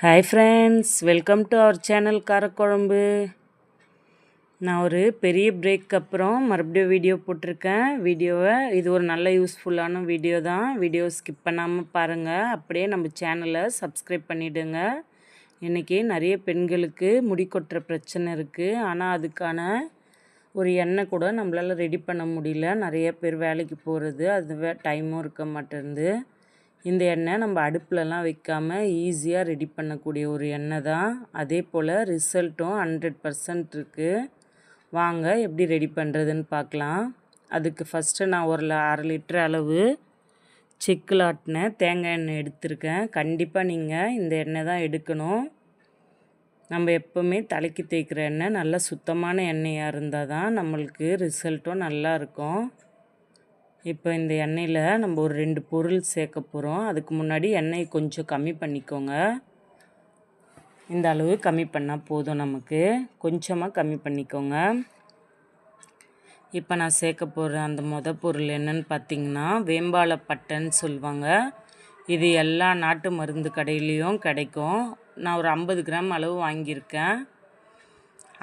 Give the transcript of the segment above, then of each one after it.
Hi friends, welcome to our channel Karakuzhambu. நான் ஒரு பெரிய பிரேக் அப்புறம் மறுபடியும் வீடியோ போட்டிருக்கேன். இது ஒரு நல்ல யூஸ்ஃபுல்லான வீடியோ தான். வீடியோ ஸ்கிப் பண்ணாமல் பாருங்கள். அப்படியே நம்ம சேனலை சப்ஸ்கிரைப் பண்ணிவிடுங்க. இன்றைக்கி நிறைய பெண்களுக்கு முடி கொட்டுற பிரச்சனை இருக்குது. ஆனால் அதுக்கான ஒரு எண்ணெய் கூட நம்மளால் ரெடி பண்ண முடியல. நிறைய பேர் வேலைக்கு போகிறது, அது டைமும் இருக்க மாட்டேருந்து. இந்த எண்ணெய் நம்ம அடுப்புலலாம் வைக்காமல் ஈஸியாக ரெடி பண்ணக்கூடிய ஒரு எண்ணெய் தான். அதே போல் ரிசல்ட்டும் 100% இருக்குது. வாங்க எப்படி ரெடி பண்ணுறதுன்னு பார்க்கலாம். அதுக்கு ஃபஸ்ட்டு நான் ஒரு 1/2 லிட்டர் அளவு செக்கில் ஆட்டின தேங்காய் எண்ணெய் எடுத்திருக்கேன். கண்டிப்பாக நீங்கள் இந்த எண்ணெய் தான் எடுக்கணும். நம்ம எப்போவுமே தலைக்கு தேய்க்கிற எண்ணெய் நல்லா சுத்தமான எண்ணெயாக இருந்தால் தான் நம்மளுக்கு ரிசல்ட்டும் நல்லா இருக்கும். இப்போ இந்த எண்ணெயில் நம்ம ஒரு 2 பொருள் சேர்க்க போகிறோம். அதுக்கு முன்னாடி எண்ணெய் கொஞ்சம் கம்மி பண்ணிக்கோங்க. இந்த அளவு கம்மி பண்ணால் போதும், நமக்கு கொஞ்சமாக கம்மி பண்ணிக்கோங்க. இப்போ நான் சேர்க்க போகிற அந்த பொருள் என்னன்னு பார்த்தீங்கன்னா வேம்பாலப்பட்டைன்னு சொல்லுவாங்க. இது எல்லா நாட்டு மருந்து கடையிலையும் கிடைக்கும். நான் ஒரு 50 கிராம் அளவு வாங்கியிருக்கேன்.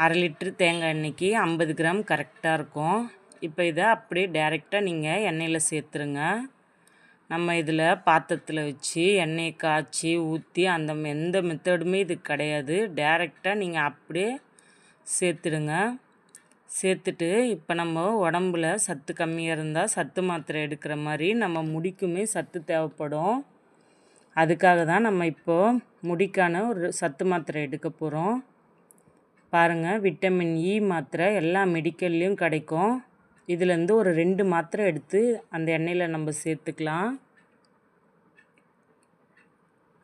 1/2 லிட்டரு தேங்காய் எண்ணெய்க்கு 50 கிராம் கரெக்டாக இருக்கும். இப்போ இதை அப்படியே டைரெக்டாக நீங்கள் எண்ணெயில் சேர்த்துருங்க. நம்ம இதில் பாத்திரத்தில் வச்சு எண்ணெயை காய்ச்சி ஊற்றி எந்த மெத்தடுமே இது கிடையாது. டைரெக்டாக நீங்கள் அப்படியே சேர்த்துடுங்க. சேர்த்துட்டு இப்போ நம்ம உடம்புல சத்து கம்மியாக இருந்தால் சத்து மாத்திரை எடுக்கிற மாதிரி நம்ம முடிக்குமே சத்து தேவைப்படும். அதுக்காக தான் நம்ம இப்போது முடிக்கான ஒரு சத்து மாத்திரை எடுக்க போகிறோம். பாருங்கள், விட்டமின் இ மாத்திரை எல்லா மெடிக்கல்லையும் கிடைக்கும். இதுலேருந்து ஒரு 2 மாத்திரை எடுத்து அந்த எண்ணெயில் நம்ம சேர்த்துக்கலாம்.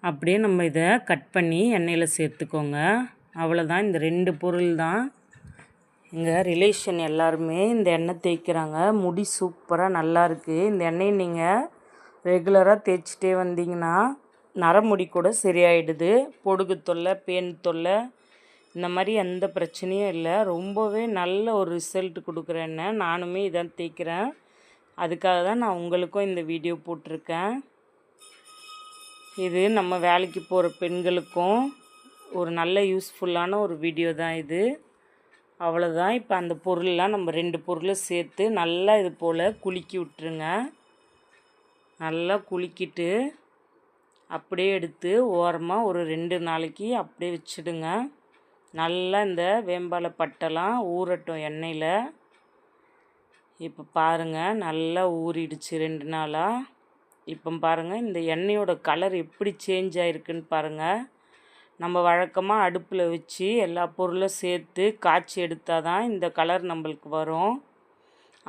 அப்படியே நம்ம இதை கட் பண்ணி எண்ணெயில் சேர்த்துக்கோங்க. அவ்வளோதான், இந்த 2 பொருள் தான். எங்கள் ரிலேஷன் எல்லாருமே இந்த எண்ணெய் தேய்க்கிறாங்க. முடி சூப்பராக நல்லா இருக்குது. இந்த எண்ணெயை நீங்கள் ரெகுலராக தேய்ச்சிட்டே வந்தீங்கன்னா நரமுடி கூட சரியாயிடுது. பொடுகு தொல்லை, பேன் தொல்லை, இந்த மாதிரி எந்த பிரச்சனையும் இல்லை. ரொம்பவே நல்ல ஒரு ரிசல்ட் கொடுக்குற எண்ணெய். நானுமே இதான் தேய்க்கிறேன். அதுக்காக தான் நான் உங்களுக்கும் இந்த வீடியோ போட்டிருக்கேன். இது நம்ம வேலைக்கு போகிற பெண்களுக்கும் ஒரு நல்ல யூஸ்ஃபுல்லான ஒரு வீடியோ தான் இது. அவ்வளோதான். இப்போ அந்த பொருள்லாம் நம்ம 2 பொருளை சேர்த்து நல்லா இது போல் குலுக்கி விட்டுருங்க. நல்லா குலுக்கிட்டு அப்படியே எடுத்து ஓரமாக ஒரு 2 நாளைக்கு அப்படியே வச்சுடுங்க. நல்லா இந்த வேம்பாலப்பட்டைலாம் ஊறட்டும் எண்ணெயில். இப்போ பாருங்கள், நல்லா ஊறிடுச்சு 2 நாளாக. இப்போ பாருங்கள், இந்த எண்ணெயோட கலர் எப்படி சேஞ்ச் ஆகிருக்குன்னு பாருங்கள். நம்ம வழக்கமாக அடுப்பில் வச்சு எல்லா பொருளும் சேர்த்து காய்ச்சி எடுத்தால் தான் இந்த கலர் நம்மளுக்கு வரும்.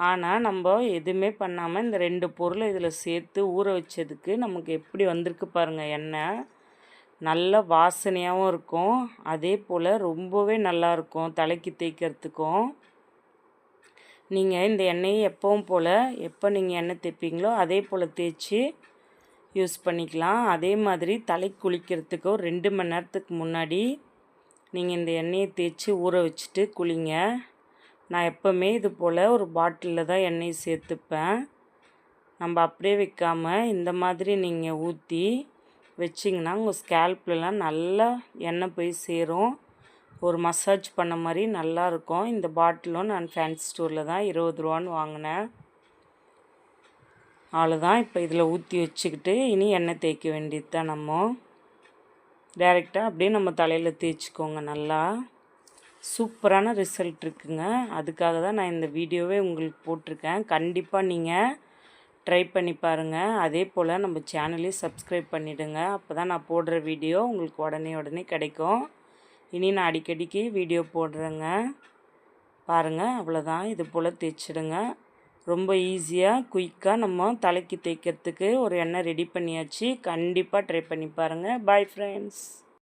ஆனால் நம்ம எதுவுமே பண்ணாமல் இந்த 2 பொருளை இதில் சேர்த்து ஊற வச்சதுக்கு நமக்கு எப்படி வந்திருக்கு பாருங்கள். எண்ணெய் நல்ல வாசனையாகவும் இருக்கும். அதே போல் ரொம்பவே நல்லாயிருக்கும் தலைக்கு தேய்க்கிறதுக்கும். நீங்கள் இந்த எண்ணெயை எப்பவும் போல் எப்போ நீங்கள் எண்ணெய் தேய்ப்பீங்களோ அதே போல் தேய்ச்சி யூஸ் பண்ணிக்கலாம். அதே மாதிரி தலை குளிக்கிறதுக்கு ஒரு 2 மணி நேரத்துக்கு முன்னாடி நீங்கள் இந்த எண்ணெயை தேய்ச்சி ஊற வச்சுட்டு குளிங்க. நான் எப்போவுமே இது போல் ஒரு பாட்டிலில் தான் எண்ணெயை சேர்த்துப்பேன். நம்ம அப்படியே வைக்காமல் இந்த மாதிரி நீங்கள் ஊற்றி வச்சிங்கன்னா உங்கள் ஸ்கேல்ப்லலாம் நல்லா எண்ணெய் போய் சேரும். ஒரு மசாஜ் பண்ண மாதிரி நல்லாயிருக்கும். இந்த பாட்டிலும் நான் ஃபேன்சி ஸ்டோரில் தான் 20 ரூபான்னு வாங்கினேன். அவ்வளோதான். இப்போ இதில் ஊற்றி வச்சுக்கிட்டு இனி எண்ணெய் தேய்க்க வேண்டியது தான். நம்ம டைரெக்டாக அப்படியே நம்ம தலையில் தேய்ச்சிக்கோங்க. நல்லா சூப்பரான ரிசல்ட் இருக்குங்க. அதுக்காக தான் நான் இந்த வீடியோவே உங்களுக்கு போட்டிருக்கேன். கண்டிப்பாக நீங்கள் ட்ரை பண்ணி பாருங்கள். அதே போல் நம்ம சேனலையும் சப்ஸ்கிரைப் பண்ணிவிடுங்க. அப்போ தான் நான் போடுற வீடியோ உங்களுக்கு உடனே கிடைக்கும். இனி நான் அடிக்கடிக்கு வீடியோ போடுறேங்க. பாருங்கள், அவ்வளோதான். இது போல் தேய்ச்சிடுங்க. ரொம்ப ஈஸியாக குயிக்காக நம்ம தலைக்கு தேய்க்கிறதுக்கு ஒரு எண்ணெய் ரெடி பண்ணியாச்சு. கண்டிப்பாக ட்ரை பண்ணி பாருங்கள். Bye friends.